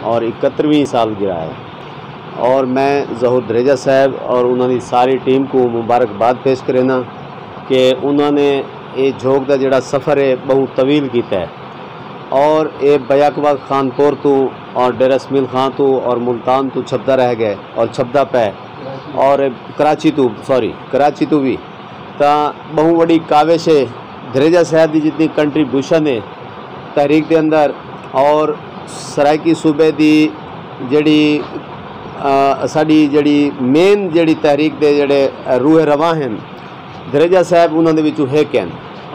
और 71वीं सालगिरह है और मैं ज़हूर दरेजा साहब और उन्होंने सारी टीम को मुबारकबाद पेश करेना कि उन्होंने ये झोंक का जोड़ा सफ़र है बहुत तवील किया है और ये बयाकबा खानपुर तो और डेरा इसमाइल खां तो और मुल्तान तो छपदा रह गए और छपदा पे और कराची तो भी तो बहुत बड़ी काविश है दरेजा साहब की जितनी कंट्रीब्यूशन है तहरीक के अंदर और सराइकी सूबे की जड़ी साड़ी जड़ी मेन जड़ी तहरीक के जड़े रूह रवा हैं दरेजा साहब उन्होंने विचों एक हैं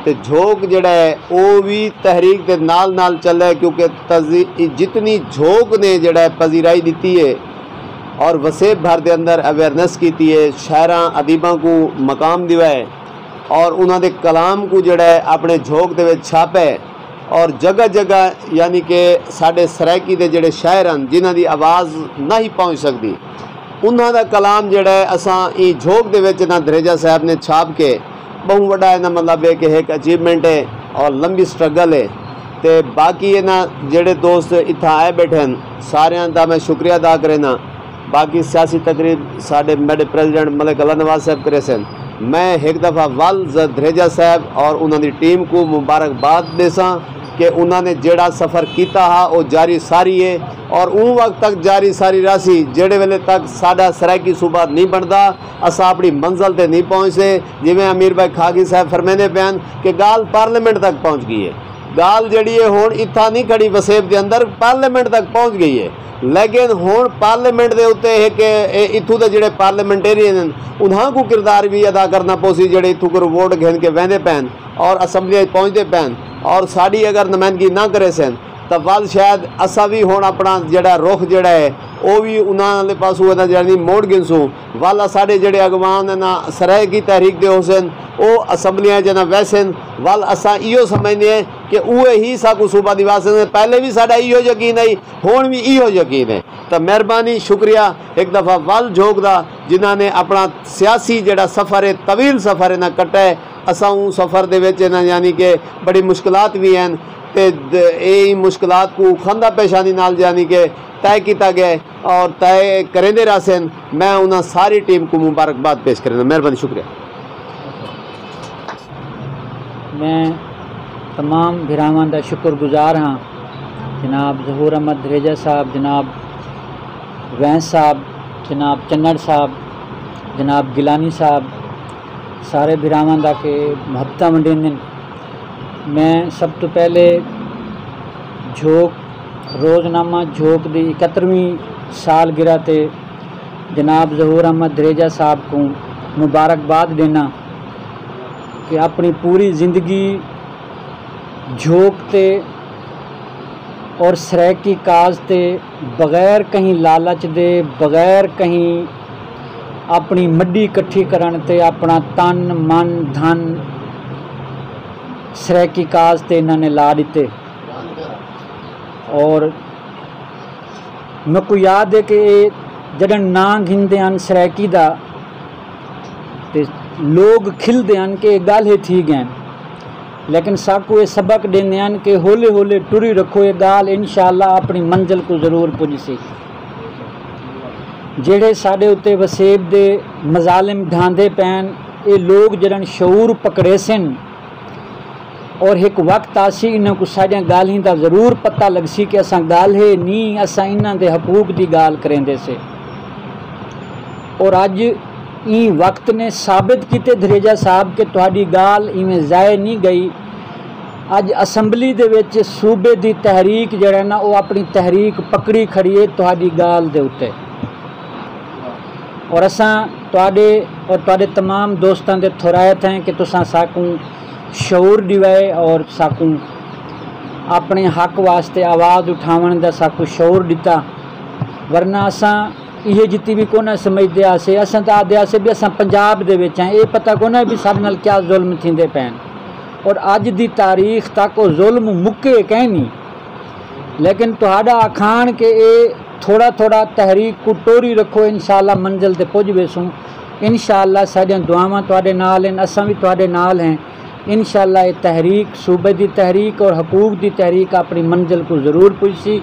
तो झोंक जड़ा है वो भी तहरीक के नाल नाल चल रहा है क्योंकि जितनी झोंक ने जड़ा है पजीराई दी है और वसेब भर के अंदर अवेयरनेस की है शायरा अदीबा को मकाम दिवा है और उन्होंने कलाम को जड़ा है अपने झोंक के छापे और जगह जगह यानी कि साढ़े सराइकी के जोड़े शायर हैं जिन्हों की आवाज़ नहीं पहुँच सकती उन्हों का कलाम जोड़ा है असा झोंक के ना दरेजा साहब ने छाप के बहुत बड़ा इन्हें मतलब है कि एक अचीवमेंट है और लंबी स्ट्रगल है तो बाकी है ना जेड़े दोस्त इतना आए बैठे हैं सारे का मैं शुक्रिया अदा करेना बाकी सियासी तकरीब साढ़े मेरे प्रेजिडेंट मलिक अल्लाह नवाज साहब करे सन मैं एक दफ़ा वल दरेजा साहब और उन्होंने टीम को मुबारकबाद देसा कि उन्होंने जेड़ा सफ़र किया हा वो जारी सारी है और उन वक्त तक जारी सारी रासी जेड़े वेले तक साडा सराइकी सूबा नहीं बनता असा अपनी मंजिल ते नहीं पहुँचते जिमें अमीर भाई खागी साहब फरमाने पैन कि गाल पार्लियामेंट तक पहुँच गई है गाल जड़ी है हुण इत्था नहीं खड़ी वसेब के अंदर पार्लियामेंट तक पहुँच गई है लेकिन हुण पार्लियामेंट के उत्ते एक इत्थू के जोड़े पार्लियामेंटेरियन उन्हों को किरदार भी अदा करना पोसी जोड़े इत्थू को वोट घेन के वहदे पैन और असम्बली पहुँचते पैन और साड़ी अगर नुमाइंदगी ना करे सन तो वल शायद असा भी हुण अपना जड़ा रुख जड़ा है वो भी उन्होंने पासों जड़ी मोड़ गिनसूँ वाला साढ़े जड़े अगवान ना सराइकी तहरीक दे हुसन वो असम्बलियाँ जना वैसन वाल असा इो समझने हैं कि उहे ही साकू सूबा दिवास पहले भी साड़ा इो यकीन है हुण भी इो यकीन है तो मेहरबानी शुक्रिया एक दफ़ा वल झोंक दा जिन्होंने अपना सियासी जड़ा सफ़र है तवील सफ़र है ना कटा है असा उन सफ़र दे विच ना यानी कि बड़ी मुश्किलात भी हैं तो यही मुश्किलात को खंदा पेशानी नाल यानी कि तय किया गया और तय करेंदे रहसन मैं उन्हें सारी टीम को मुबारकबाद पेश करना मेहरबानी शुक्रिया। मैं तमाम भिरावां दा शुक्रगुजार हाँ जनाब ज़हूर अहमद दरेजा साहब जनाब वैंस साहब जनाब चन्नड़ साहब जनाब गिलानी साहब सारे भिरावां दा के मुहब्बत वंडेंदे मैं सब तो पहले झोंक रोज़नामा झोंक की 71वीं सालगिरह ते जनाब ज़हूर अहमद दरेजा साहब को मुबारकबाद देना कि अपनी पूरी ज़िंदगी झोंक ते और सराइकी काज ते बगैर कहीं लालच दे बगैर कहीं अपनी मड्डी इकट्ठी करन ते अपना तन मन धन सराइकी काज ते इन्होंने ला दिते और मैं को याद है कि जब ना घिंदे हैं सराइकी दा ते लोग खिलते हैं कि गल ही थी गए लेकिन साकू ये सबक देंदे हैं कि हौले हौले टुरी रखो ये गाल इंशाअल्लाह अपनी मंजिल को जरूर पुजसी जेड़े साढ़े उत्ते वसेब दे मजालिम ढांदे पैन ये लोग जड़न शऊर पकड़े सन और एक वक्त आसी इन्हों को साढ़िया गालों का जरूर पता लगसी कि असा गाल है नहीं असा इन्हों के हकूक की गाल करेंदे से और अज ई वक्त ने साबित किते दरेजा साहब के तुहाडी गाल इवें जाए नहीं गई अज असैम्बली दे विच सूबे की तहरीक जड़ा ना वो अपनी तहरीक पकड़ी खड़ी है तुहाडी गाल दे उत्ते और असा तुहाडे और तुहाडे तमाम दोस्तों के थोरायत हैं कि तुसां साकू शऊर दिवाए और साकू अपने हक वास्ते आवाज़ उठावन का साकू शऊर दिता वरना असा ये जितनी भी को समझते आसे असा तो आदे आसे भी असा पंजाब दे विच हैं ये पता को भी साडे नाल क्या जुल्म थींदे पैन और अज दी तारीख तक वो जुल्म मुक्के कहीं नहीं लेकिन तुहाडा आखान के ये थोड़ा थोड़ा तहरीक को टोरी रखो इंशाअल्लाह मंजिल ते पुज वेसूं इंशाअल्लाह साडियां दुआवां तुहाडे नाल हैं असां भी तुहाडे नाल हैं इंशाअल्लाह ये तहरीक सूबे की तहरीक और हकूक की तहरीक अपनी मंजिल को ज़रूर पुजसी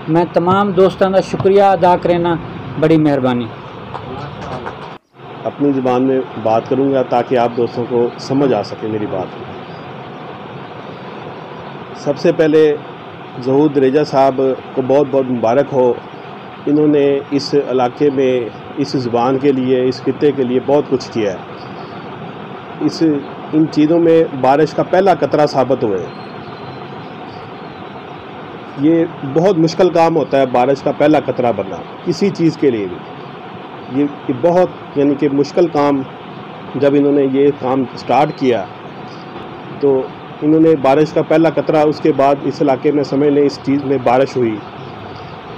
मैं तमाम दोस्तों का शुक्रिया अदा करना, बड़ी मेहरबानी। अपनी ज़बान में बात करूँगा ताकि आप दोस्तों को समझ आ सके मेरी बात। सबसे पहले ज़हूर दरेजा साहब को बहुत बहुत मुबारक हो। इन्होंने इस इलाके में इस ज़बान के लिए, इस खित्ते के लिए बहुत कुछ किया है। इन चीज़ों में बारिश का पहला कतरा साबित हुए। ये बहुत मुश्किल काम होता है बारिश का पहला कतरा बनना किसी चीज़ के लिए भी। ये बहुत यानी कि मुश्किल काम। जब इन्होंने ये काम स्टार्ट किया तो इन्होंने बारिश का पहला कतरा, उसके बाद इस इलाके में समझ लें इस चीज़ में बारिश हुई,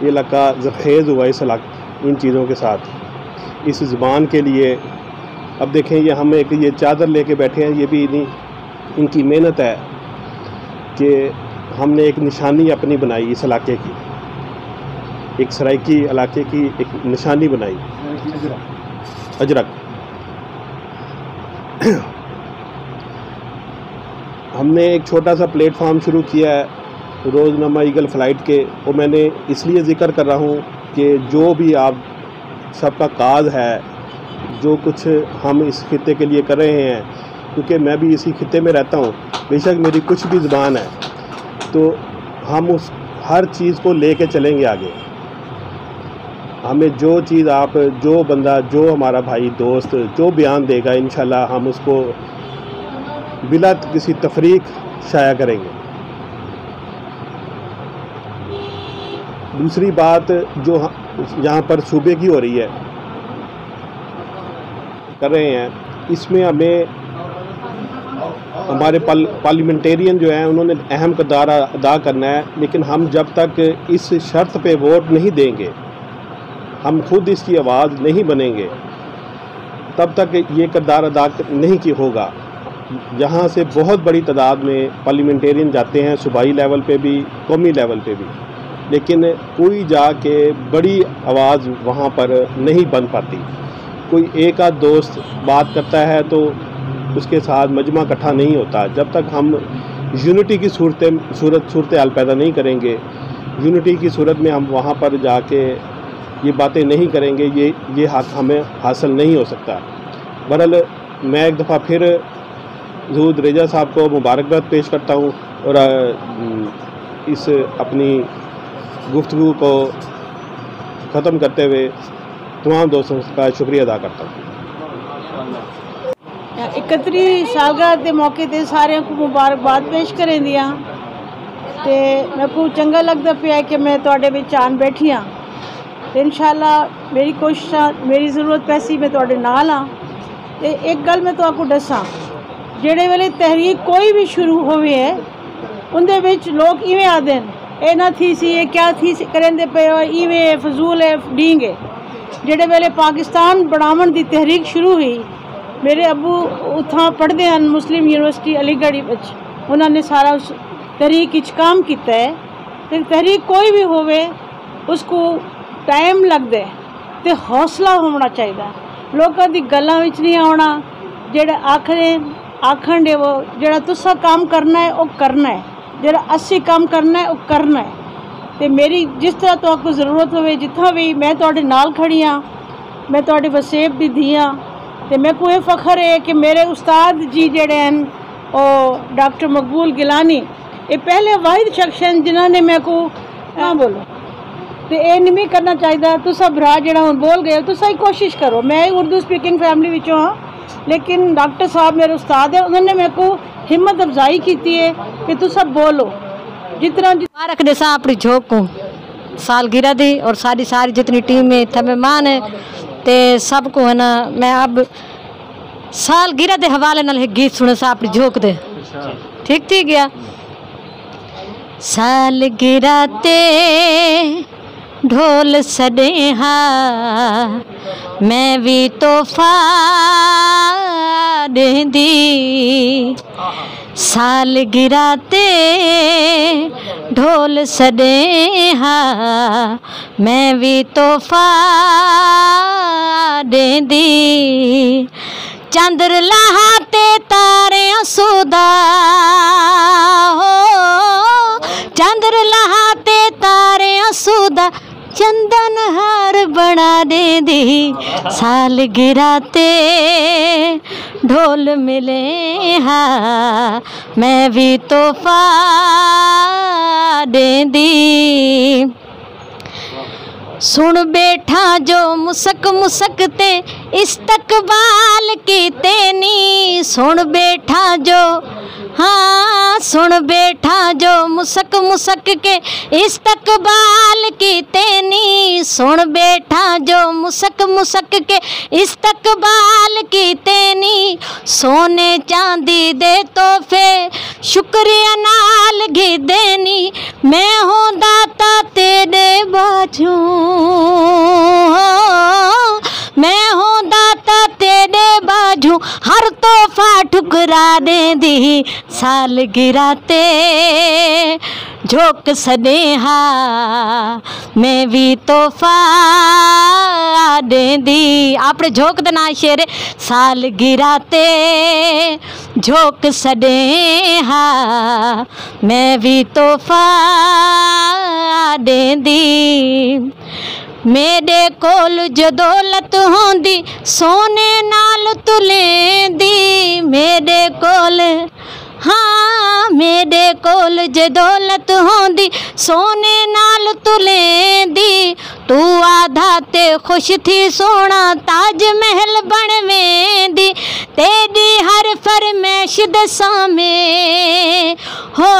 ये इलाका ज़रखेज़ हुआ इस इलाके इन चीज़ों के साथ, इस ज़बान के लिए। अब देखें ये हम एक ये चादर लेके बैठे हैं, ये भी इनकी मेहनत है कि हमने एक निशानी अपनी बनाई इस इलाके की, एक सराइकी इलाके की एक निशानी बनाई, अजरक। हमने एक छोटा सा प्लेटफार्म शुरू किया है रोज़नामा ईगल फ़्लाइट के। वो मैंने इसलिए ज़िक्र कर रहा हूँ कि जो भी आप सबका काज है, जो कुछ हम इस खित्ते के लिए कर रहे हैं, क्योंकि मैं भी इसी खित्ते में रहता हूँ, बेशक मेरी कुछ भी ज़बान है, तो हम उस हर चीज़ को लेके चलेंगे आगे। हमें जो चीज़ आप, जो बंदा, जो हमारा भाई दोस्त जो बयान देगा, इंशाल्लाह हम उसको बिला किसी तफरीक शाया करेंगे। दूसरी बात जो यहाँ पर सूबे की हो रही है, कर रहे हैं, इसमें हमें हमारे पार्लियामेंटेरियन जो हैं उन्होंने अहम किरदार अदा करना है। लेकिन हम जब तक इस शर्त पे वोट नहीं देंगे, हम खुद इसकी आवाज़ नहीं बनेंगे, तब तक ये किरदार अदा नहीं की होगा। यहाँ से बहुत बड़ी तादाद में पार्लियामेंटेरियन जाते हैं, सूबाई लेवल पे भी, कौमी लेवल पे भी, लेकिन कोई जाके बड़ी आवाज़ वहाँ पर नहीं बन पाती। कोई एक आध दोस्त बात करता है तो उसके साथ मजमा इकट्ठा नहीं होता। जब तक हम यूनिटी की सूरत हाल पैदा नहीं करेंगे, यूनिटी की सूरत में हम वहाँ पर जाके ये बातें नहीं करेंगे, ये हक हमें हासिल नहीं हो सकता। बहरहाल मैं एक दफ़ा फिर ज़हूर दरेजा साहब को मुबारकबाद पेश करता हूँ और इस अपनी गुफ्तगू को ख़त्म करते हुए तमाम दोस्तों का शुक्रिया अदा करता हूँ। 31 सालगाह के मौके पर सारे को मुबारकबाद पेश करें दियाँ। तो मैं को चंगा लगता पाया कि मैं तुहाडे विच आन बैठी हाँ। तो इंशाअल्लाह मेरी कोशिश, मेरी ज़रूरत पैसी मैं तुहाडे नाल हाँ। तो एक गल मैं तुहानू दसां, जिहड़े वेले तहरीक कोई भी शुरू होवे है, उनदे विच लोग इवें आखदे हैं, ये ना थी सी, ये क्या थी करेंदे पे हो, इवें फजूल है, डींग है। जिहड़े वेले पाकिस्तान बनावन दी तहरीक शुरू हुई, मेरे अबू उत्थां पढ़ते हैं मुस्लिम यूनिवर्सिटी अलीगढ़ विच, उन्होंने सारा उस तहरीक विच काम किया है। तो तहरीक कोई भी होवे उसको टाइम लगता है, तो हौसला होना चाहिए। लोगों की गल्लां विच नहीं आना, जेड़ा आखन दे वो जेड़ा तुसा काम करना है वो करना है, जेड़ा अस्सी काम करना है वो करना है। तो मेरी जिस तरह तो आपको ज़रूरत होवे, जितना भी मैं तुहाडे नाल खड़ी हाँ, मैं तुहाडे वसेब दी धी हाँ। तो मैं को ये फ़ख्र है कि मेरे उस्ताद जी जेड़े हैं वो डॉक्टर मकबूल गिलानी, ये पहले वाहिद शख्स हैं जिन्होंने मैं को हाँ बोलो। तो ये नहीं करना चाहिए। तुसा भरा जेड़ा हुण बोल गए, तुसा ही कोशिश करो। मैं उर्दू स्पीकिंग फैमिली विचों हाँ, लेकिन डॉक्टर साहब मेरे उस्ताद है, उन्होंने मेरे को हिम्मत अफजाई की है कि तुसा बोलो जितना मुबारक देसा अपनी झोंक को सालगिरह दी और सारी जितनी टीम में इतना मेहमान है ते सबको है ना। मैं अब सालगिरह के हवाले नाल एक गीत सुने सा अपनी झोंक दे। ठीक थी गया। सालगिरह ते ढोल सदे हाँ, मैं भी तोहफा देंदी। सालगिरह ते ढोल सदे हाँ, मैं भी तोहफा देंदी। चंद्र लहा ते तारे सुदा हो, चंद्र लहा ते तारे सु देंदी सालगिरह ते ढोल मिले हा मैं भी तोहफा देंदी। सुन बैठा जो मुसक मुसक ते इस्तकबाल की तेनी, सुन बैठा जो हाँ सुन बैठा जो मुसक मुसक के इस्तकबाल की तेनी, सुन बैठा जो मुसक मुसक के इस्तकबाल की तेनी। सोने चांदी दे तोहफे शुक्रिया नाल घी देनी, मैं हूँ दाता तेरे बाजू, मैं हूँ दाता तेरे बाजू, हर तोहफा ठुकरा देंदी सालगिरह ते झोंक सनेहा मैं भी तोहफा देंदी। आपने झोंक देना शेर सालगिरह ते झोंक सनेहा मैं भी तोहफा देंदी। मेरे कोल जो दौलत होंदी सोने नाल तू लेंदी, मेरे कोल हाँ मेरे कोल जे दौलत होंदी सोने नाल तू लेंदी। तू आधा ते खुश थी सोना ताज महल बनवेंदी, तेरी हर फरमैश दसां में हो,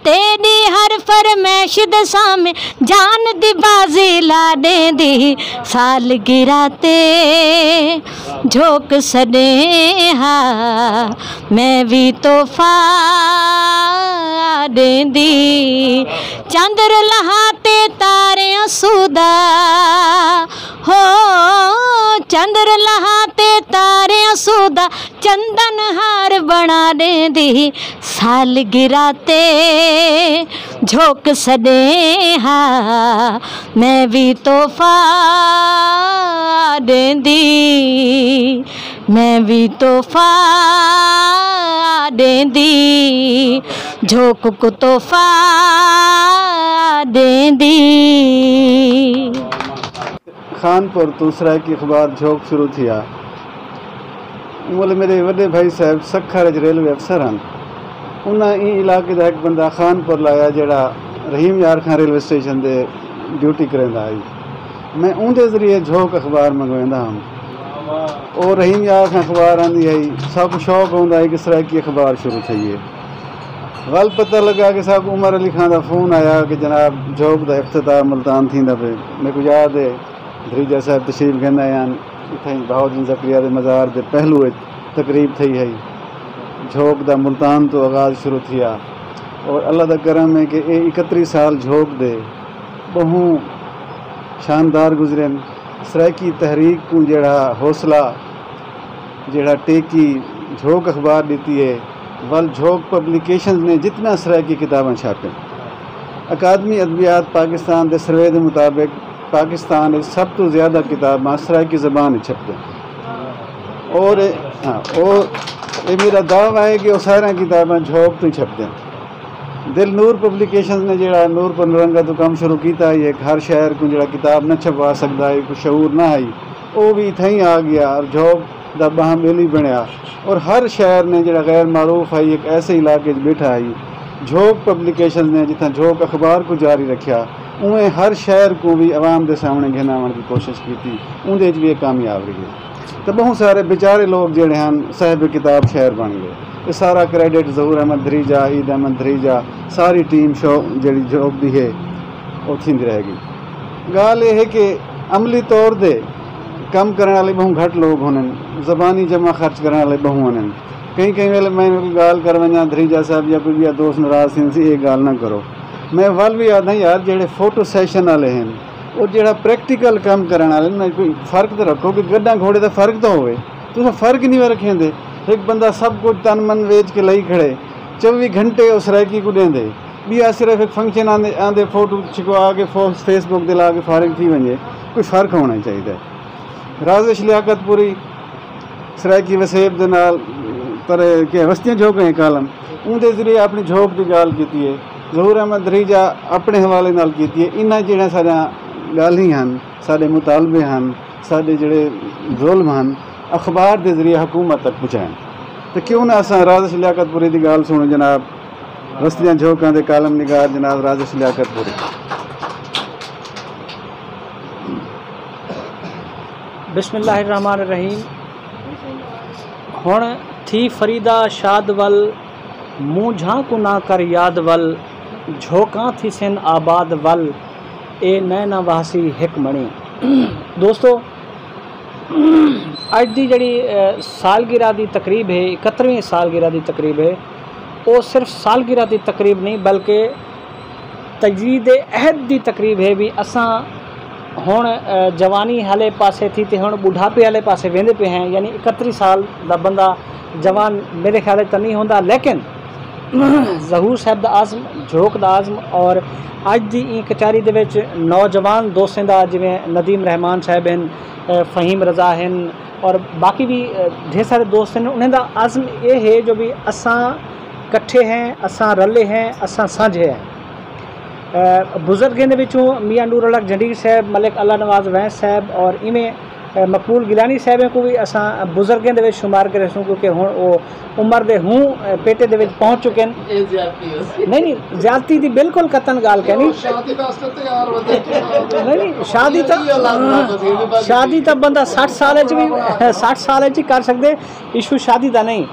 तेरी हर फरमैश दसां में जान दी बाजी ला देंदी सालगिरह ते झोंक सनेहा मैं भी तोहफा देंदी। चंद्र लहाते तारे सुदा हो, चंद्र लहाते तारे सुदा चंदन हार बना देंदी सालगिरह ते झोंक सनेहा मैं भी तोहफा देंदी, मैं भी तोहफा देंदी झोंक को तोहफा देंदी। खानपुर दूसरा की अखबार झोंक शुरू थिया। मोल मेरे वड्डे भाई साहब सखर रेलवे अफसर हैं, उन्हें इलाके का एक बंदा खानपुर लाया जड़ा रहीम यार खान रेलवे स्टेशन दे ड्यूटी करेंदा आई। मैं उनके जरिए झोंक अखबार मंगवांदा हूँ और रहीम यार खान अखबार आंदी आई। सब शौक होंदा है किस तरह की अखबार शुरू थी है। गल पता लगा कि साहब उमर अली खान का फोन आया कि जनाब झोंक का इफ्तिताह मुल्तान थींदा पे। मेरे को याद है धरीजा साहब तशरीफ कहना आन इतना बहाउद्दीन ज़करिया के मज़ार के पहलू तकरीब थी है। झोंक का मुल्तान तो आगाज़ शुरू थिया और अल्लाह का करम है कि 31 साल झोंक दे बहु शानदार गुजरन। सराकी तहरीक को जड़ा हौसला जड़ा टेकी झोंक अखबार दी है। वल झोंक पब्लिकेशन ने जितना सराकी किताबें छापें। अकादमी अदबियात पाकिस्तान के सर्वे के मुताबिक पाकिस्तान सब तो ज़्यादा किताबां सराकी ज़बान छपते और हाँ और ये मेरा दावा है कि वह सारा किताबें झोंक तो छपते। दिल नूर पब्लिकेशन ने जड़ा नूर पर नरंगा तो काम शुरू किया है। हर शहर को जड़ा किताब न छपवा सकता है, कुछ शऊर ना आई, वो भी इतना ही आ गया और झोंक का बाहमेली बनया और हर शहर ने जड़ा गैर मारूफ आई एक ऐसे इलाके बैठा आई। झोंक पब्लिकेशन ने जितना झोंक अखबार को जारी रखा उमें हर शहर को भी आवाम के सामने घिनावन की कोशिश की थी, उनके भी कामयाब रही। तो बहुत सारे बेचारे लोग जोड़े हैं साहिब किताब शहर बन गए। ये सारा क्रेडिट ज़हूर अहमद धरीजा, ईद अहमद धरीजा, सारी टीम शो जी झोंक दी है वो थींदी रहेगी। गाल ये है कि अमली तौर पर कम करने वाले बहु घट लोग होने, ज़बानी जमा खर्च करने वाले बहु होने। कई कई वेले मैं गाल कर वना धरीजा साहब या कोई भी दोस्त नाराज़ थी ये गाल ना करो। मैं वल भी आदा यार जेडे फोटो सैशन वाले हैं और जो प्रैक्टिकल काम करने वाले में कोई फ़र्क तो रखो कि गड्ढा घोड़े का फ़र्क तो होवे। तुम फ़र्क नहीं रखेंदे। एक बंदा सब कुछ तन मन वेच के लाई खड़े 24 घंटे उस रैकी को देंदे भी आ सिर्फ एक फंक्शन आंदे आंदे फोटो छिकवा के फेसबुक दिला के फारिग थी वजे। कोई फ़र्क होना चाहिए। राजेश लियाकतपुरी सराकी वसेब दे नाल तरह के हस्तियाँ झोंक हैं कालम उनके जरिए अपनी झोंक की गाल की है। ज़हूर अहमद धरीजा अपने हवाले नाल की है। इन्हें जो सारा गाली हैं, साढ़े मुतालबे हैं, साढ़े जड़े जुल्म हैं, अखबार के जरिए हुकूमत तक पहुँचाएं। तो क्यों ना असा राजश लियाकतपुरी की गाल सुनो जनाब, रस्तियाँ झोंकां दे कालम निगार जनाब राजश लियाकतपुरी। बिस्मिल्लाहिर्रहमानिर्रहीम। हुण थी फरीदा शाद वल, मुँह झांकू ना कर याद वल, झोंकां थी सिन आबाद वल, ए नैना वासी हिक मणी। दोस्तों, अज की जड़ी सालगिरह की तकरीब है, 71वीं सालगिरह की तकरीब है, वो सिर्फ सालगिरह की तकरीब नहीं बल्कि तजदीद अहद की तकरीब है। भी असां हुण जवानी हाले पासे थी तो हुण बुढ़ापे वाले पासे वेंदे पे हैं, यानी 31 साल का बंदा जवान मेरे ख्याल तो नहीं होंदा, लेकिन ज़हूर साहब का आज़म, झोंक का आज़म और अज की कचारी दे विच नौजवान दोस्तें का जिवें नदीम रहमान साहब हैं, फ़हीम रज़ा हैं और बाकी भी ढेर सारे दोस्त हैं, उन्हें दा आज़म ये है जो भी असां कट्ठे हैं, असां रले हैं, असां साझे हैं। बुज़ुर्गों के विचों मियाँ नूर अलग जंडीर साहब, मलिक अल्लाह नवाज़ वैंस साहब और इवें मकबूल गिलानी साहब को भी असां बुज़ुर्गों के शुमार करे सूँ, क्योंकि हुण वो उम्र दे हूँ पेटे दे विच पहुँच चुके हैं। नहीं ज़्यादती की बिल्कुल कतन गाल कहनी नहीं, शादी तो बंदा 60 साल भी 60 साल ही कर सकते, इशू शादी का नहीं।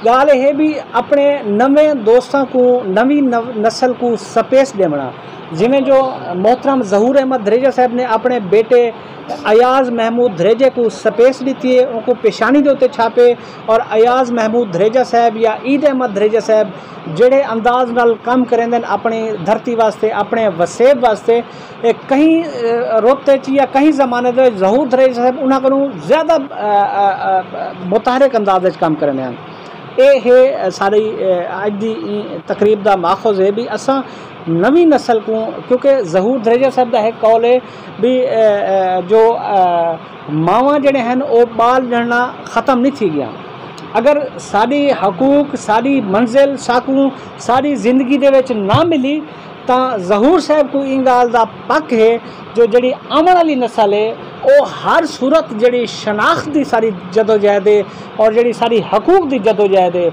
गाल है भी अपने नवे दोस्तों को, नवी नस्ल को स्पेस देना, जिमें जो मोहतरम ज़हूर अहमद धरेजा साहब ने अपने बेटे अयाज़ महमूद धरेजे को स्पेस दी है, उनको पेशानी के उत्ते छापे, और अयाज़ महमूद धरेजा साहब या ईद अहमद धरेजा साहब जेड़े अंदाज नाल काम करेंदे अपनी धरती वास्ते, अपने वसेब वास्ते, कहीं रोते च या कहीं ज़माने दे ज़हूर धरेजा साहब उन्हां कोलों ज़्यादा मुतहरिक अंदाज काम करने हैं। ये है सारी अज की तकरीब का माखुज़ है भी असां नवी नस्ल को, क्योंकि ज़हूर धरेजा साहब का है कौल है भी जो मावां जड़े हैं वो बाल जड़ना ख़त्म नहीं थी गया। अगर साड़ी हकूक, साड़ी मंजिल साकू सारी जिंदगी दे विच ना मिली तो ज़हूर साहब को इन गाल का पक है जो जड़ी आने वाली नस्ल है वो हर सूरत जड़ी शनाख्त की सारी जदोजहद है और जड़ी सारी हकूक की जदोजहद है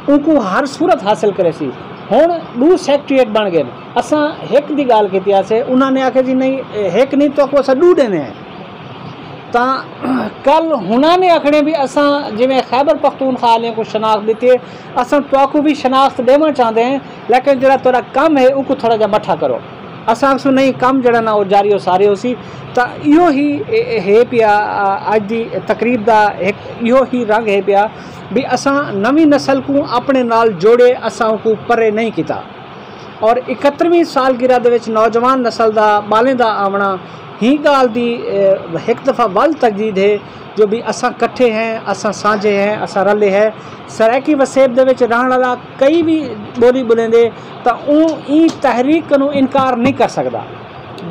उनको हर सूरत हासिल करे सी। हुण 2 सैक्रेटरीएट बन गए, असां एक की गाल की से उन्होंने आखे जी नहीं एक नहीं तो असा 2 देने हैं, तो कल हुणा ने आखने भी असां जिमें खैबर पख्तूनख्वा वालियों को शनाख्त दी है, असां तो भी शनाख्त देना चाहते हैं, लेकिन जरा थोड़ा कम है उनको थोड़ा जा मठा करो। असां आखसूं नहीं कम जड़ा ना वो जारी हो सारे हो सी, तो इहो ही है पिया अज की तकरीब का एक इहो ही रंग है पिया भी असां नवी नस्ल को अपने नाल जोड़े, असां को परे नहीं किया। और 71वीं सालगिरह दे विच नौजवान नस्ल का बालें का आवना ही गाल दी एक दफ़ा वल तजदीद है जो भी असां कट्ठे हैं, असां साझे हैं, असां रले हैं। सरायकी वसेब दे विच रहण वाला कई भी बोली बुलेंदे तो ई तहरीक नूं इनकार नहीं कर सकता,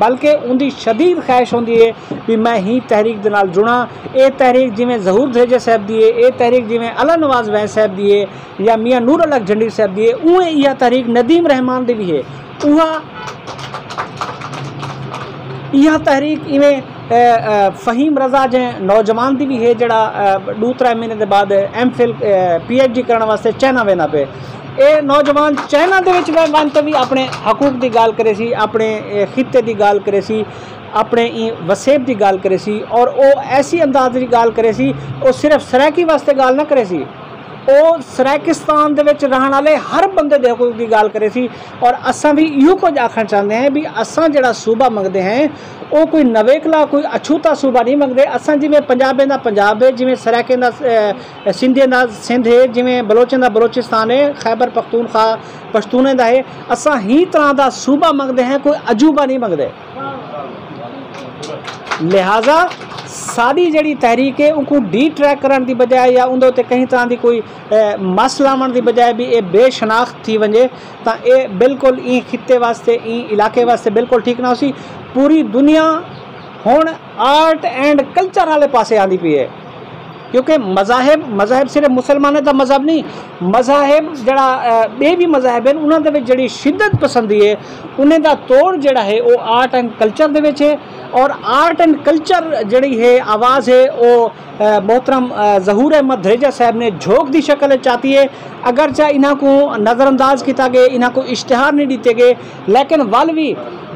बल्कि उनकी शदीद ख्वाहिश होंदी है भी मैं ही तहरीक दे नाल जुड़ा। ये तहरीक जिमें ज़हूर धरेजा साहब दी है, ये तहरीक जिमें अल्लाह नवाज़ वैंस साहब दी है या मियाँ नूर अलग जंडीर साहब दी है, उवें यह तहरीक नदीम रहमान दी भी है। यह तहरीक इवें फ़हीम रज़ा जे नौजवान की भी है जड़ा 2-3 महीने के बाद MPhil PhD करने वास्ते चाइना वेना पे। ये नौजवान चाइना दे विच तो भी अपने हकूक की गाल करे सी, अपने खिते की गाल करे सी, अपने वसेब की गाल करे सी, और वो ऐसी अंदाज की गाल करे सी, वो सिर्फ सरायकी वास्ते गाल ना करे सी, वो सरायकिस्तान दे विच रहण वाले हर बंदे दे हकूक की गाल करे सी। और असां भी इहो कुछ आखना चाहते हैं भी असां जड़ा सूबा मंगते हैं वो कोई नवेकला कोई अछूता सूबा नहीं मंगते। असां जिमें पंजाबें दा पंजाब है, जिमें सरायकें दा सिंधियें दा सिंध है, जिमें बलोचें दा बलोचिस्तान है, खैबर पख्तूनख्वा पश्तूनें दा है, असां ही तरह का सूबा मंगते हैं, कोई अजूबा नहीं मंगते। लिहाजा साड़ी जड़ी तहरीक है उनको डी ट्रैक करने की बजाय या उनके उत्ते कहीं तरह की कोई मस लावन की बजाय भी ये बेशनाख्त थी वजे तो ये बिल्कुल ई खिते वास्ते ई इलाके वास्ते बिल्कुल ठीक ना सी। पूरी दुनिया हुण आर्ट एंड कल्चर वाले पासे आती पई है। क्योंकि मज़ाहिब सिर्फ मुसलमानों का मज़हब नहीं, मज़ाहिब जड़ा बे भी मज़ाहिब हैं उन्होंने विच जड़ी शिद्दत पसंदी है उन्हें दा तोड़ जड़ा है वो आर्ट एंड कल्चर दे विच है। और आर्ट एंड कल्चर जड़ी है आवाज़ है वो मोहतरम ज़हूर अहमद धरेजा साहब ने झोंक दी शक्ल चाहती है। अगरचा इन्हां को नज़रअंदाज किया गए, इन्हां को इश्तिहार नहीं दिते गए, लेकिन वल भी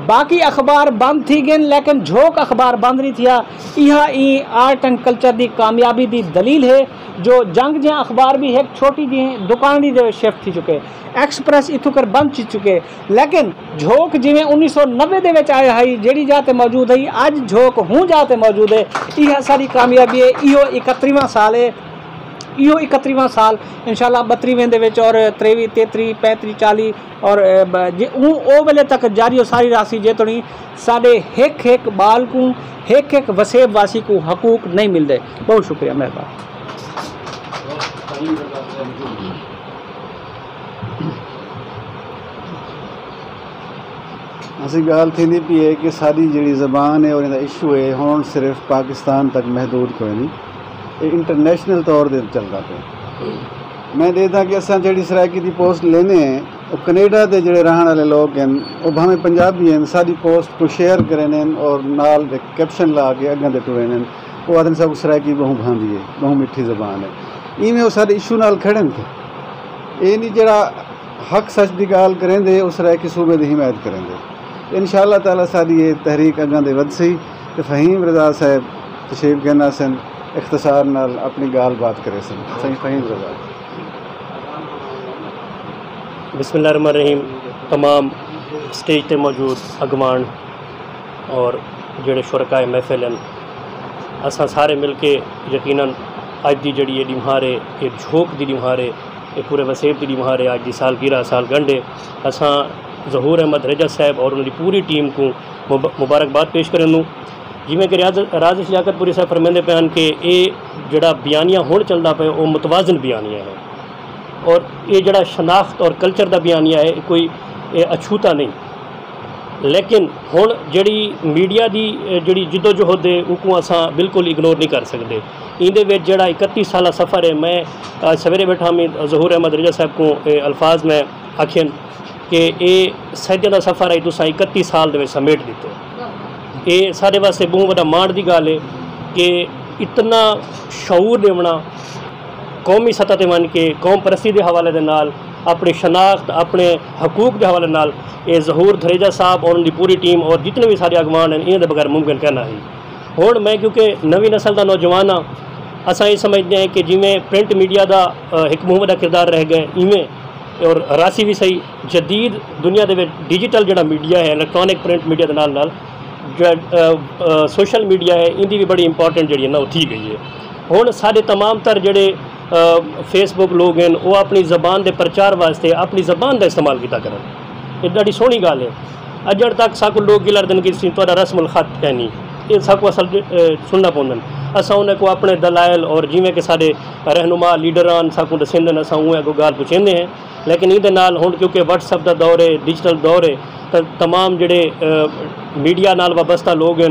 बाकी अखबार बंद थी गए लेकिन झोंक अखबार बंद नहीं थिया। यह ई आर्ट एंड कल्चर की कामयाबी की दलील है। जो जंग जहाँ अखबार भी एक छोटी जी दुकान की शिफ्ट थी चुके, एक्सप्रैस इतों कर बंद थी चुके, लेकिन झोंक जिमें 1990 के आया है जी जाते मौजूद है, अज झोंक हूँ जाते मौजूद है। यह सारी कामयाबी है। इो 31वां साल है, इो 31वां साल इंशाल्लाह 32वें दे विच और 23 33 35 40 और ओ वेले तक जारी सारी राशि जेतोनी साडे एक बाल को एक वसेब वासी को हकूक नहीं मिलते। बहुत शुक्रिया, मेहरबान। असी गाल थी पी है कि सारी जी ज़बान है और इनका इशू है हुण सिर्फ पाकिस्तान तक महदूद कोई नहीं, ये इंटरनेशनल तौर पर चलता पे। मैं देखता कि असा जी सराइकी की पोस्ट लेने वो कनेडा के जोड़े रहने वाले लोग हैं वो भावें पंजाबी हैं, सारी पोस्ट को शेयर करें और नाल कैप्शन ला के अगों से टुरे वो आदमी सब सराइकी बहु भांदी है, बहु मिठी ज़बान है। इवें वो सारे इशू नाल खड़े थे, ये नहीं जरा हक सच की गाल करेंगे उस सराइकी सूबे की हिमायत करेंगे। इंशाअल्लाह ताला सारी ये तहरीक अगों से वधसी तो फ़हीम रज़ा साहब तशरीफ कहना सन इख्तिसार नाल अपनी गाल बात करे सन। सही फ़हीम रज़ा। बिस्मिल्लाहिर्रहमानिर्रहीम। तमाम स्टेज पे मौजूद अगवान और जेड़े शुरकाए महफिल हैं, असां सारे मिल के यकीनन अज की जड़ी डिमारे ये झोंक की डिमारे ये पूरे वसेब की डिमारे अज की सालगिरह साल गंढे असां ज़हूर अहमद धरेजा साहब और उनकी पूरी टीम को मुबारकबाद पेश करें। जिमें कि राज़ लियाकतपुरी साहब फरमाते पैन कि ये जड़ा बयानिया हुण चलता पे वो मुतवाजन बयानिया है और ये जड़ा शनाख्त और कल्चर का बयानिया है कोई अछूता नहीं, लेकिन हुण जड़ी मीडिया की जड़ी जिदोजहद है उसको असां बिल्कुल इग्नोर नहीं कर सकते। इंदे विच जड़ा 31 साल सफ़र है, मैं सवेरे बैठा में ज़हूर अहमद धरेजा साहब को अल्फाज में आखियन कि ये सदियों का सफ़र है तुसां 31 साल दे समेट दिते। ये सारे वास्ते बहुत बड़ा माण की गल है कि इतना शऊर देवना कौमी सतह ते मन के कौम परस्ती के हवाले दे नाल अपनी शनाख्त अपने हकूक के हवाले नाल ये ज़हूर धरेजा साहब और उनकी पूरी टीम और जितने भी सारे अगवान हैं इन्हें बगैर मुमकिन कहना है। हुण मैं क्योंकि नवी नस्ल का नौजवान हाँ, असां ये समझते हैं कि जिमें प्रिंट मीडिया का एक बहुत बड़ा किरदार रह गए इवें और राशि भी सही जदीद दुनिया के डिजिटल जड़ा मीडिया है इलैक्ट्रॉनिक प्रिंट मीडिया के नाल सोशल मीडिया है इनकी भी बड़ी इंपॉर्टेंट जी ना थी गई है। हुण सारे तमाम तर जड़े फेसबुक लोग हैं वो अपनी ज़बान के प्रचार वास्ते अपनी ज़बान का इस्तेमाल किया करन, ये बड़ी सोहनी गल है। अजड़ तक साकू लोग गिला दिन कि तुहाडा रस्मुल खत कहनी ये साकू असल सुनना पौंदन, असां उन्हें को अपने दलायल और जिमें कि सारे रहनुमा लीडरान साकू दसेंदन असां उहें अगों गाल पुछेंदे हैं। लेकिन ये नाल हुण क्योंकि व्हाट्सएप का दौर है डिजिटल दौर है तो तमाम जड़े मीडिया नाल वाबस्ता लोग हैं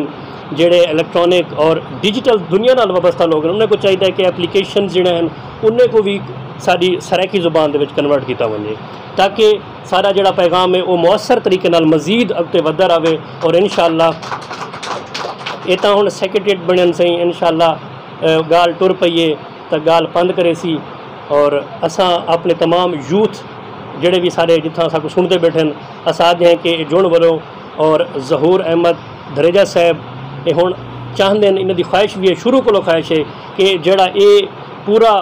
जेड़े इलैक्ट्रॉनिक और डिजिटल दुनिया नाल वाबस्ता लोग हैं उन्हें को चाहिए कि एप्लीकेशन जिहड़े हैं उन्हें को भी सारी सराइकी ज़ुबान दे विच कन्वर्ट किया वजे ताकि सारा जड़ा पैगाम है वो मौसर तरीके नाल मजीद अगते वधदा रहे। और इंशाअल्लाह ये तो हुण सैक्रेटरीट बनन सही इंशाअल्लाह गाल टुर पईए तो गाल पंद करे सी और असां अपने तमाम यूथ जेड़े भी सारे जिथा साकू सुनते बैठे असां हैं कि जुड़ वरो और ज़हूर अहमद धरेजा साहब ये हुण चाहते हैं इन्हां दी ख्वाहिश भी है शुरू को ख्वाहिश है कि जड़ा ये पूरा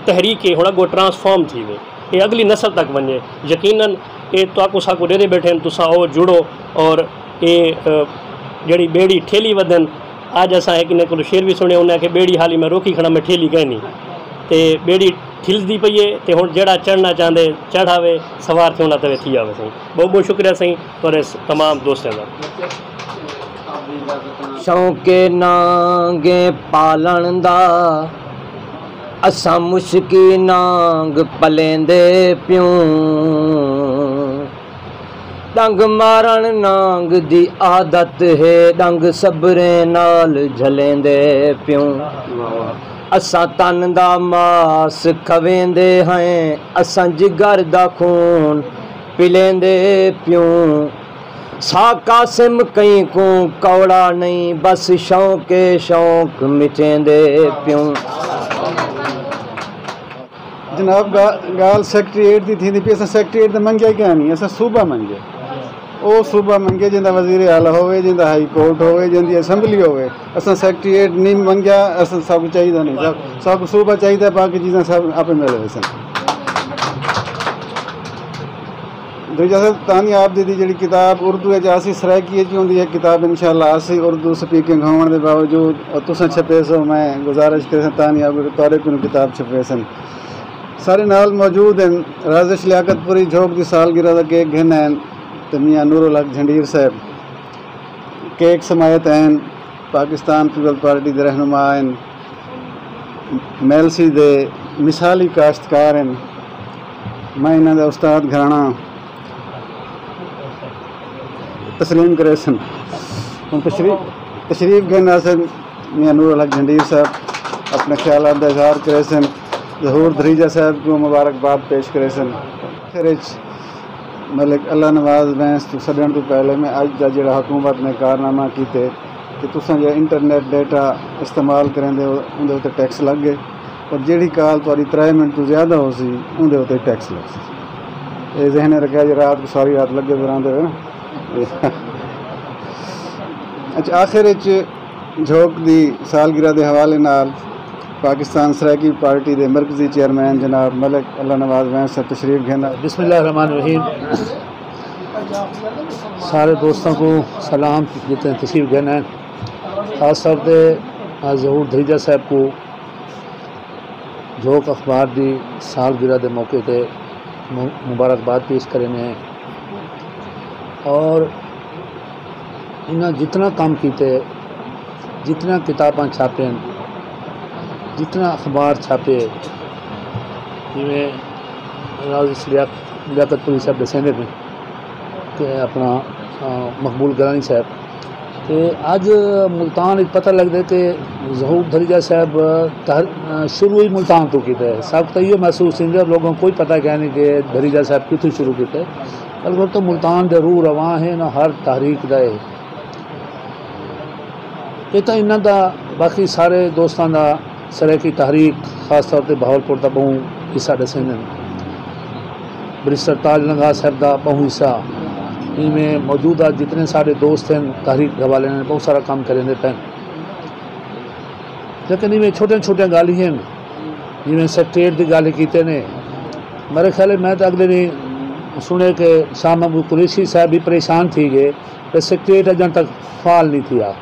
तहरीक है हुण अगों ट्रांसफॉर्म थी वे ये अगली नस्ल तक वने। यकीनन ये तो साकू डेरे बैठे तुसां ओ जुड़ो और ये जड़ी बेड़ी ठेली वधन। अज असां एक इन्हें को शेर भी सुने उन्हें कि बेड़ी हाली मैं रोकी खड़ा मैं ठेली कहनी तो बेड़ी ठिलदी पई है तो हुण जड़ा चढ़ना चाहते चढ़ावे सवार थे उन्हें तवे थी आवे सही। बहुत बहुत शुक्रिया सही और तमाम दोस्तों का। शौके नांगे पालन दा असां मुश्की नांग पलेंदे प्यूं डंग मारण नांग दी आदत है डंग सबरे नाल झलेंदे प्यूं असां तन दा मास खवेंदे हैं, असां जिगर दा खून पिलेंदे प्यूं। सा कासिम कई को कौड़ा नहीं, बस शौक़े शौक़ मिटेंदे प्यूं। जनाब गाल सैक्रेटरीएट की थी पी, असां सैक्रेटरीएट तो मंगे क्या नहीं, असां सूबा मंगे। वो सूबा मंगे जिंदा वजीर आला होवे, जिंदा हाई कोर्ट होवे, जिंदी असैम्बली होवे। असां सैक्रेटरीएट नहीं मंगया, असां सब चाहिए नहीं, सब सूबा चाहिए, बाकी चीज़ां सब आपे मिले सन। जैसे तानी आप दी जी किताब उर्दू आसी सराकी होंगी है किताब इंशाअल्लाह आसी उर्दू स्पीकिंग होने के बावजूद, और तुसा छपे सो मैं गुजारिश कर तानी आप तौरे को किताब छपे सन। सारे नाल मौजूद हैं राजिश लियाकतपुरी झोंक की सालगिरह का केक घन हैं, तो मियाँ नूरुल हक झंडीर साहब केक समायत हैं, पाकिस्तान पीपल पार्टी के रहनुमा हैं, मेलसी दे मिसाली काश्तकार हैं। मैं इन्हों का उस्ताद घराना तस्लीम करे सन। हम तशरीफ गए सन मियाँ नूरुल हक झंडीर साहब अपने ख्याल का इजहार करे सन, ज़हूर धरीजा साहब को मुबारकबाद पेश करे सन। फिर मलिक अल्लाह नवाज बैंस तो सदन तो पहले मैं अज का जो हुकूमत ने कारनामा किए कि तुसा जो इंटरनेट डेटा इस्तेमाल करेंगे उनके उत्ते टैक्स लग गए, और जी कॉल थोड़ी 3 मिनट तो ज़्यादा हो सी उनके उत्ते टैक्स लग सी। ये जहन रखा जी रात को सारी रात लगे बनाते हुए ना। अच्छा आखिर झोंक की सालगिरह के हवाले नाल पाकिस्तान सराकी पार्टी के मरकजी चेयरमैन जनाब मलिक अल्लाह नवाज वैंस से तशरीफ घेना। बिस्मिल्लाहिर्रहमानिर्रहीम। सारे दोस्तों को सलाम जितने तशरीफ घेना है, खास तौर पर ज़हूर धरीजा साहब को झोंक अखबार की सालगिरह के मौके पर मुबारकबाद पेश करें, और इन्हें जितना काम किए, जितना किताबां छापे, जितना अखबार छापे, जिमें लियाकतपुरी साहब दसेंदे में कि अपना मकबूल गरानी साहब, तो अज मुल्तान पता लगता कि ज़हूर धरीजा साहब शुरू ही मुल्तान तो किया है। सब तो ये महसूस होंगे, लोगों को कोई पता क्या नहीं कि धरीजा साहब कितों शुरू किया, अलबत्ता तो मुल्तान दे रूह रवां है ना हर तहरीक का है। ये तो इन्हों का बाकी सारे दोस्तों का सराकी तहरीक खास तौर पर बहावलपुर का बहु हिस्सा दसेंगे, बैरिस्टर ताज लंगा साहब का बहु हिस्सा, इनमें मौजूदा जितने सारे दोस्त हैं तहरीक के हवाले ने बहुत सारा काम करेंगे पे, लेकिन इनमें छोटे छोटे गाली हैं, जिमें सैक्रेटरीएट की गल की ने। मेरे ख्याल मैं तो अगले दिन सुने कि शाह महमूद कुरैशी साहब भी परेशान थी गए तो सैक्रेटरीएट अजन तक फाल नहीं थिया,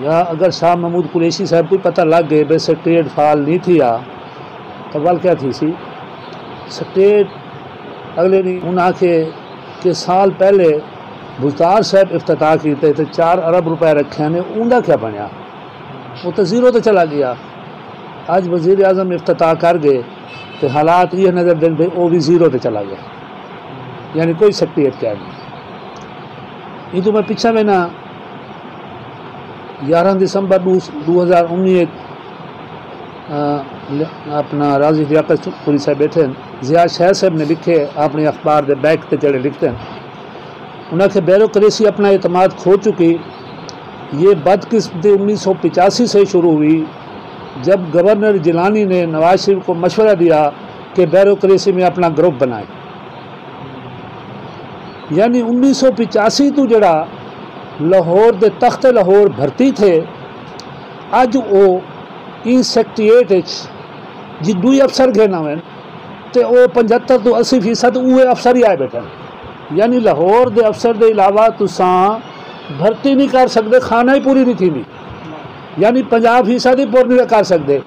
या अगर शाह महमूद कुरैशी साहब को पता लग गए भाई सैक्रेटरीएट फाल नहीं थिया तो वल क्या थी सी। सैक्रेटरीएट अगले दिन उन्हें आखे कि साल पहले बुज़दार साहब इफ्तिताह किए तो 4 अरब रुपए रखे ने, उनका क्या बनया, वो तो ज़ीरो तो चला गया। आज वज़ीर आज़म इफ्तिताह कर गए तो हालात ये नज़र दें भाई वो भी ज़ीरो तो चला गया, यानी कोई सैक्रेटरीएट क्या नहीं। ये तो मैं पीछे में ना 11 दिसंबर 2019 अपना राजी लियाकतपुरी साहब बैठे, ज़ियाद शाह साहब ने लिखे अपने अखबार के बैक से जड़े लिखते हैं, उन्होंने ब्यूरोक्रेसी अपना एतमाद खो चुकी। ये बदकिस्मती 1985 से शुरू हुई जब गवर्नर जिलानी ने नवाज शरीफ को मशवरा दिया कि ब्यूरोक्रेसी में अपना ग्रुप बनाए। यानी 1985 तो जड़ा लाहौर के तख्त लाहौर भर्ती थे, अज वो इन सैक्रेटरीएट जी दुई अफसर गए नवे तो वो 75 तो 80% उहे अफसर ही आए बैठे। यानी लाहौर के अफसर के अलावा तुसा भर्ती नहीं कर सकते, खाना ही पूरी नहीं थी, यानी 50% ही पूरी नहीं कर सकते।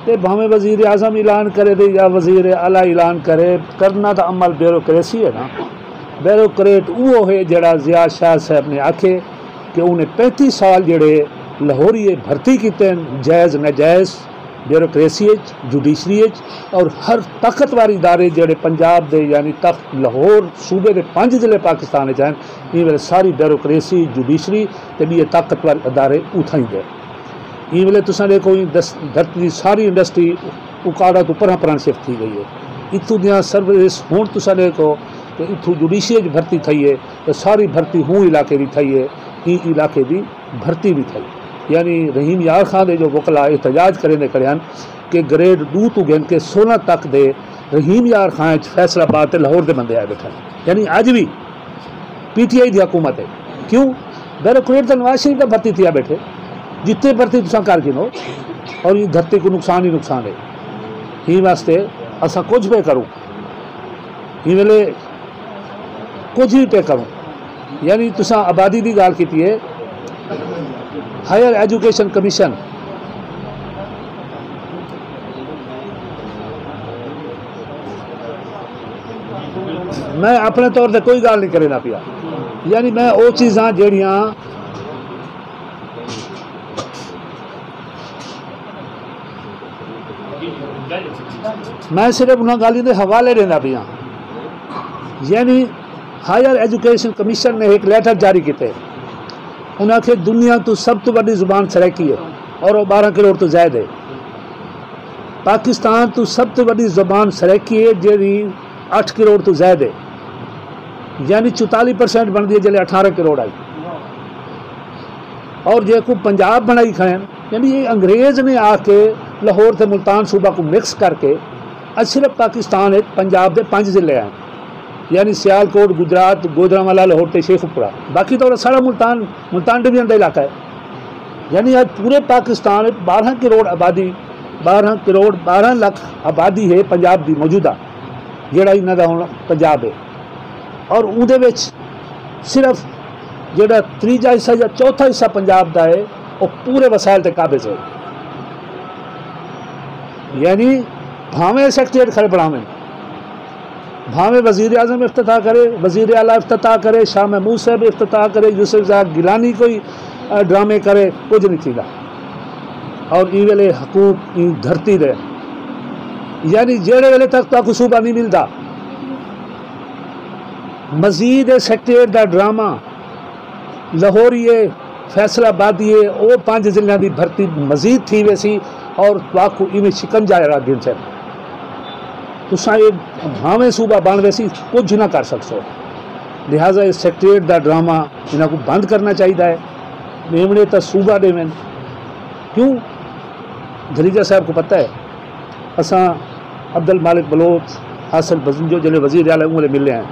तो भावें वज़ीर आज़म ऐलान करे दे या वज़ीर आला ऐलान करे, करना तो अमल ब्यूरोक्रेसी है ना। ब्यूरोक्रेट वो है जड़ा ज़ियाद शाह साहब ने आखे कि उन्हें 35 साल जड़े लाहौरी भर्ती किते जायज़ नाजायज़ ब्यूरोक्रेसी जुडिशरी और हर ताकतवर इदारे जड़े पंजाब दे यानी तख्त लाहौर सूबे के 5 ज़िले पाकिस्तान हैं, ये सारी ब्यूरोक्रेसी जुडिशरी ते भी ये ताकतवर इदारे उठाई दे। ई वेले तुसां देखो धरती की सारी इंडस्ट्री उकाड़ा तो परां परां शिफ्ट थी गई है। इतों दियां सर्विस हुण तुसां देखो कि इतों जुडिशियल भर्ती थी है तो सारी भर्ती हूँ इलाके की थी है, ई इलाके की भर्ती भी थी। यानी रहीम यार खान दे जो वकला एहतजाज करें खड़े कि ग्रेड 2 तो गन के 16 तक दे रहीम यार खान फैसलाबाद ते लाहौर के बंदे आए बैठे। यानी अज भी PTI की हुकूमत है। क्यों बैरोक्रेट तो नवाज शरीफ का भर्ती थी बैठे, जितने भर्ती तुसा कर गिनो और ये धरती को नुकसान ही नुकसान है। ही वास्ते असा कुछ पे करूँ ही वेले कुछ भी पे करूँ। यानी तुसा आबादी की गाल की है, हायर एजुकेशन कमीशन मैं अपने तौर पर कोई गाल नहीं करे ना पिया। यानी मैं वो चीज़ां जड़ियाँ मैं सिर्फ उन्होंने गाली के हवाले देना पिया। यानी हायर एजुकेशन कमीशन ने एक लेटर जारी किए, उन्हें दुनिया तो सब तो बड़ी जुबान सराकी है और वो 12 करोड़ तो ज्यादा है। पाकिस्तान तो सब तो बड़ी जुबान सराकी है जी 8 करोड़ तो ज्यादा है। यानी 44% बन गई जले 18 करोड़ आई। और जे को पंजाब बनाई खाएं, यानी ये अंग्रेज़ ने आके लाहौर से मुल्तान सूबा को मिक्स करके सिर्फ पाकिस्तान एक पंजाब के 5 जिले हैं, यानी सियालकोट, गुजरात, गोजरावाला, लाहौर ते शेखुपुरा। बाकी तो सारा मुल्तान डिवीजन का इलाका है। यानी आज पूरे पाकिस्तान 12 करोड़ आबादी 12 लाख आबादी है पंजाब की मौजूदा, जोड़ा इन्हों का हुण पंजाब है। और उहदे विच सिर्फ जोड़ा तीजा हिस्सा या चौथा हिस्सा पंजाब का है वो पूरे वसाइल ते काबिज है। यानी भावें सेक्रेटरीट खड़े बनावें, भावें वज़ीर आज़म इफ्तिताह करे, वज़ीर आला इफ्तिताह करे, शाह महमूद साहब इफ्तिताह करे, यूसुफ ज़ाक गिलानी कोई ड्रामे करे, कुछ नहीं थींदा। और ई वेले हकूक ई धरती दे, यानी जेड़े वेले तक तो सूबा नहीं मिलता, मजीद सेक्रेटरीट का ड्रामा लाहौरीए फैसलाबादीए वो 5 जिलों की भर्ती मजीद थी वैसी और वाकू इवें शिकंजा दिन से तुसा ये भावें सूबा बन वैसी कुछ ना कर सकसो। लिहाजा इस सेक्रेटरीट का ड्रामा इन्हों को बंद करना चाहिए है। मेमने तो सूबा देवें। क्यों धरीजा साहब को पता है असा अब्दुल मालिक बलोच हासिल जो जले वजीर आला उन्हें मिले हैं,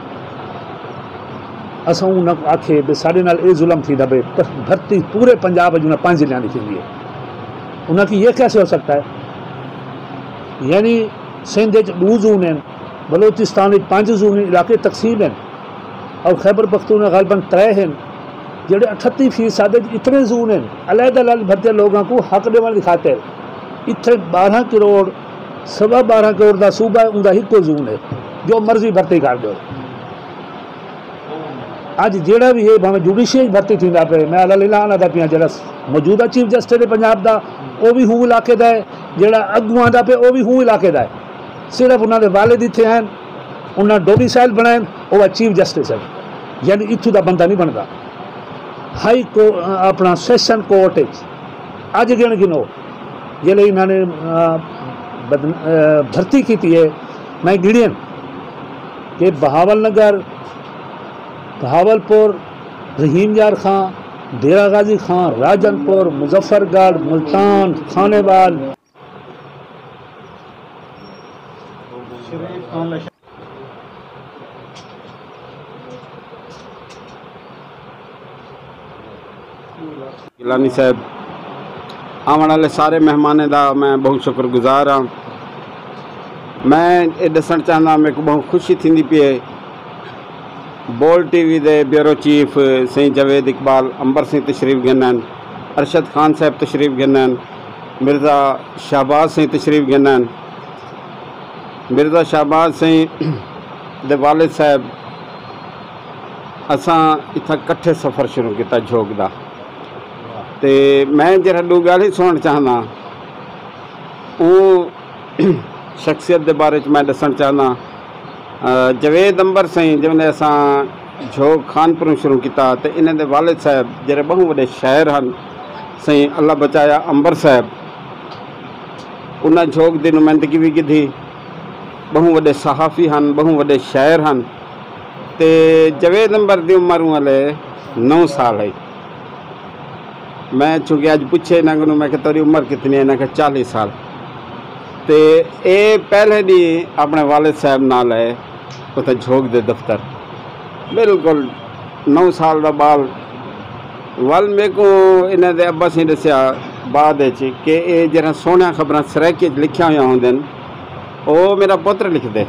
असा उन्हें आखे भी साढ़े नाल ये जुल्म थी भाई भर्ती पूरे पंजाब उन्हें 5 जिलों की थी है। उन्हें की ये कैसे हो सकता है? यानी सिंध 2 ज़ोन हैं, बलोचिस्तान 5 ज़ोन इलाके तकसीम हैं और खैबर पख्तूनख्वा गालबन 3 हैं। जोड़े 38% इतने ज़ोन हैं अलग अलग भरते लोगों को हक देने दिखाते हैं। इतने 12 करोड़ 12.25 करोड़ का सूबा है, उनका एक ज़ोन है जो मर्जी भर्ती कर दो। अज जोड़ा भी है भावें जुडिशियल भर्ती थी पे, मैं अल्लाह का पिया जो मौजूदा चीफ जस्टिस है पंजाब का वो भी हूँ इलाके का है, जोड़ा अगुआ का पे वो भी हूँ इलाके का है। सिर्फ उन्होंने वालिद इतने हैं, उन्हें डोमिसाइल बनाए वो चीफ जस्टिस है, यानी इतों का बंदा नहीं बनता। हाई को अपना सैशन कोर्ट अज गिनो जिले इन्होंने भर्ती की है, मैं गिणियन कि बहावलनगर, बहावलपुर, रहीम यार खान, डेरा गाजी खान, राजनपुर, मुजफ्फरगढ़, मुल्तान, खानेवाल, गिलानी साहब आने वाले सारे मेहमानों का मैं बहुत शुक्रगुजार हाँ। मैं ये दसन चाहना मेरे को बहुत खुशी थी पी है बोल TV के ब्यूरो चीफ सही जवेद इकबाल अंबर सिंह तशरीफ़ गिनन, अरशद खान साहब तशरीफ़ गिनन, मिर्ज़ा शहबाज सिंह तशरीफ़ गिनन। मिर्ज़ा शहबाज सिंह दे वालिद साहब असां इत्थां कट्ठे सफ़र शुरू किया झोग का। तो मैं जरा 2 गाल सुनना चाहना वो शख्सियत के बारे मैं दसन चाहना। जवेद अंबर सिंह जिन्हें अस झोग खानपुर शुरू किया तो इन्हों के वालिद साहब जो बहु बड़े शायर हैं सही अल्लाह बचाया अंबर साहब उन्हें झोंक की नुमाइंदगी भी की बहु वड्डे सहाफ़ी हैं बहु वड्डे शायर हैं तो जवेद अंबर की उम्र वाले 9 साल है। मैं चूँकि अज पूछे इन्होंने मैं तेरी उम्र कितनी है, इन्हें 40 साल। तो ये पहले दी अपने वालिद साहब नाल है उत झोंक दे दफ्तर बिल्कुल 9 साल का बाल वाल मेरे को इन्हें दे अब्बा से दसिया बाद कि ये जरा सोहनिया खबर सरैके लिखिया हुई होंगे वो मेरा पुत्र लिख दे।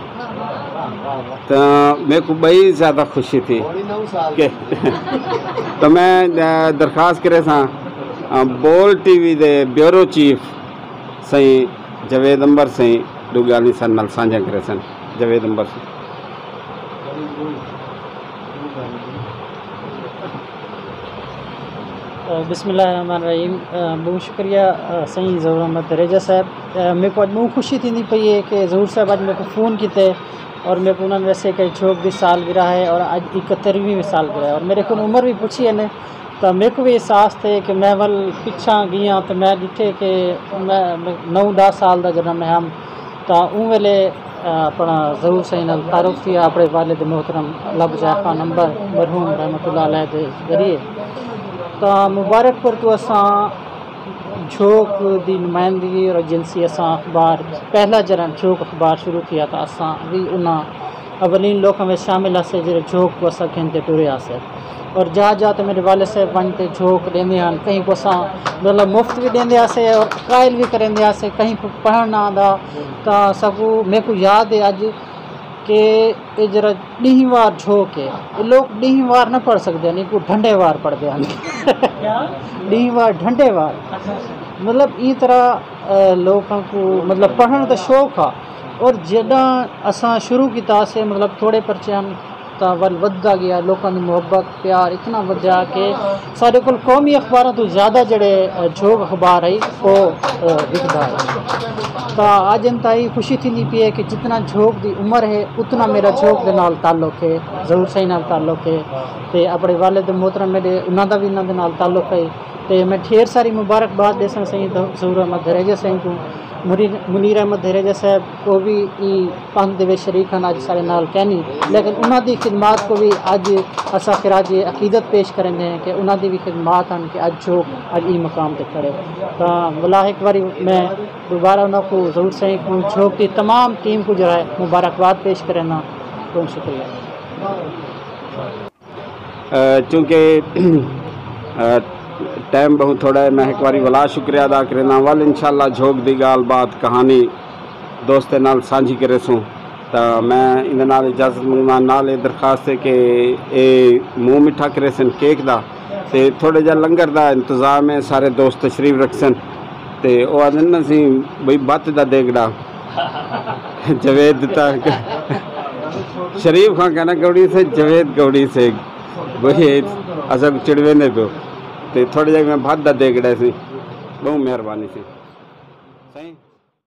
तो मेरे को बड़ी ज़्यादा खुशी थी कि तो मैं दरख्वास्त करे सा बोल टीवी दे ब्यूरो चीफ सही जवेद अंबर सही दुगाली सन नाल साझा करे सन जवेद अंबर से। बिस्मिल्लाहिर्रहमानिर्रहीम। बहुत शुक्रिया सही ज़हूर अहमद दरेजा साहब। मेरे को अज बहुत खुशी थी पई है कि ज़हूर साहब अज मेरे को फ़ोन किए और मेरे को उन्होंने वैसे कई झोंक की सालगिरह है और अज 71वीं सालगिरह है और मेरे को उम्र भी पूछी है तो मेरे को भी एहसास थे कि मैं वल पिछा गई तो मैं डिठे कि मैं 9-10 साल का जब मैं हम तो उन वेले अपना ज़हूर सही नाल तारुफ थी अपने वालिद मोहतरम अल्लाह बचाया खान अंबर मरहूम रहमतुल्लाह अलैह के ज़रिए। तो मुबारकपुर तो असा झोंक की नुमाइंदगी और एजेंसी असा अखबार पहला जरा झोंक अखबार शुरू किया तो असा भी उन्हें अवलीन लोगों में शामिल आसे जो झोंक को असा खेलते टुरे आसे और जहाँ जहाँ तो मेरे वाले साहब वनते झोंक देंदे हैं कहीं को असा मतलब मुफ्त भी देंदे आसे और कायल भी करेंदे आसे कहीं पढ़ना आंदा तो सबको मेरे को याद है अज कि ये जरा 2 वार झोंक है ये लोग 2 वार न पढ़ सकते हैं को ढंडे वार पढ़ते हैं 2 वार ढंडे वार मतलब ई तरह लोगों को मतलब पढ़ने का शौक है और जदा असा शुरू किया से मतलब थोड़े परचन तो वल वधदा गया लोगों की मुहब्बत प्यार इतना वधिया कि साढ़े को कौमी अखबारों तो ज़्यादा जड़े झोंक अखबार है वो विकदा है। तो अज इंतहाई खुशी थी पी है कि जितना झोंक की उम्र है उतना मेरा झोंक के नाल ताल्लुक है ज़हूर सही नाल ताल्लुक है तो अपने वालिद मोहतरम मेरे उन्होंने भी इन्होंने नाल ताल्लुक है तो मैं ढेर सारी मुबारकबाद देसा सही ज़हूर अहमद दरेजा सही को मुनीर अहमद दरेजा साहब को भी पंथ दे शरीक हैं अज सारे नाल कहनी लेकिन उन्होंने खिदमात को भी अज असा खराज अकीदत पेश करेंगे हैं कि उन्होंने भी खिदमात हैं कि अज झोंक अज ई मकाम पर खड़े तो वाला एक बार मैं दोबारा उन्होंने ज़हूर सही को झोंक की तमाम टीम को जो है मुबारकबाद पेश करना बहुत शुक्रिया। चूँकि टाइम बहुत थोड़ा है मैं एक बार वाला शुक्रिया अदा करना वाल इंशाल्लाह झोंक की गाल बात कहानी दोस्तें नाल साझी करे सूँ तो मैं इन नाल इजाज़त मंगना नाल दरखास्त है कि ये मुँह मिठा करे सन केक दा ते थोड़े जा लंगर दा इंतजाम है सारे दोस्त तशरीफ रख सन ते वो आदे ना सी बई बत दा देगड़ा जवेद तक शरीफ खां कहना गौड़ी से जवेद गौड़ी से वही असा चिड़वे ने पे तो थोड़े जगह मैं भात दा देगड़ा सी बहुत मेहरबानी सी।